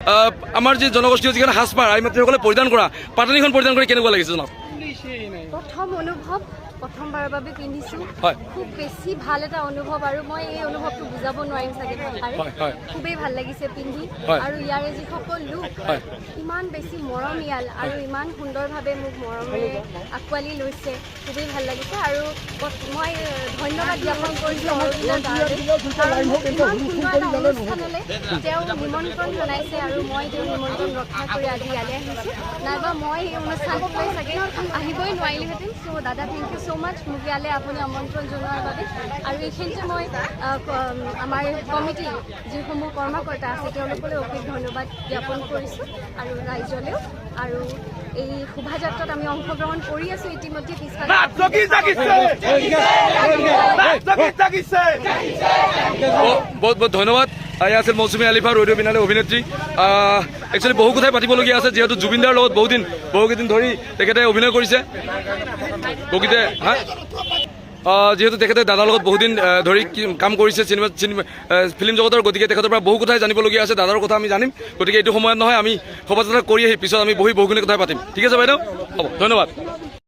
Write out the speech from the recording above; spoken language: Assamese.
আমাৰ যি জনগোষ্ঠীয় যিখন সাজপাৰ আই মাতৃসকলে পৰিধান কৰা পাতনিখন পৰিধান কৰি কেনেকুৱা লাগিছে জনাওক। প্ৰথম অনুভৱ প্ৰথমবাৰৰ বাবে পিন্ধিছোঁ, হয় খুব বেছি ভাল এটা অনুভৱ আৰু মই এই অনুভৱটো বুজাব নোৱাৰিম চাগে ভাষাৰে। খুবেই ভাল লাগিছে পিন্ধি আৰু ইয়াৰে যিসকল লোক ইমান বেছি মৰমীয়াল আৰু ইমান সুন্দৰভাৱে মোক মৰমেৰে আঁকোৱালি লৈছে, খুবেই ভাল লাগিছে। আৰু মই ধন্যবাদ জ্ঞাপন কৰিছোঁ অৰবিন্দ দালৈ, কাৰণ মোক ইমান সুন্দৰ এটা অনুষ্ঠানলৈ তেওঁ নিমন্ত্ৰণ জনাইছে আৰু মই তেওঁ নিমন্ত্ৰণ ৰক্ষা কৰি আজি ইয়ালৈ আহিছোঁ। নাইবা মই এই অনুষ্ঠানটোলৈ চাগে আহিবই নোৱাৰিলোহেঁতেন। চ' দাদা থেংক ইউ ছ' মাছ মোক ইয়ালৈ আপুনি আমন্ত্ৰণ জনোৱাৰ বাবে। আৰু এইখিনিতে মই আমাৰ কমিটিৰ যিসমূহ কৰ্মকৰ্তা আছে তেওঁলোকলৈ অশেষ ধন্যবাদ জ্ঞাপন কৰিছোঁ আৰু ৰাইজলৈও। আৰু এই শোভাযাত্ৰাত আমি অংশগ্ৰহণ কৰি আছোঁ ইতিমধ্যে পিছফালে। বহুত বহুত ধন্যবাদ। এয়া আছিল মৌচুমী আলিফা ৰেডিঅ' বিনালে অভিনেত্ৰী। একচুৱেলি বহু কথাই পাতিবলগীয়া আছে, যিহেতু জুবিন দাৰ লগত বহুকেইদিন ধৰি তেখেতে অভিনয় কৰিছে। বহুকেইটা যিহেতু তেখেতে দাদাৰ লগত বহুদিন ধৰি কাম কৰিছে ফিল্ম জগতৰ, গতিকে তেখেতৰ পৰা বহু কথাই জানিবলগীয়া আছে। দাদাৰ কথা আমি জানিম, গতিকে এইটো সময়ত নহয়, আমি শোভাযাত্ৰা কৰি আহি পিছত আমি বহুখিনি কথাই পাতিম। ঠিক আছে বাইদেউ, হ'ব, ধন্যবাদ।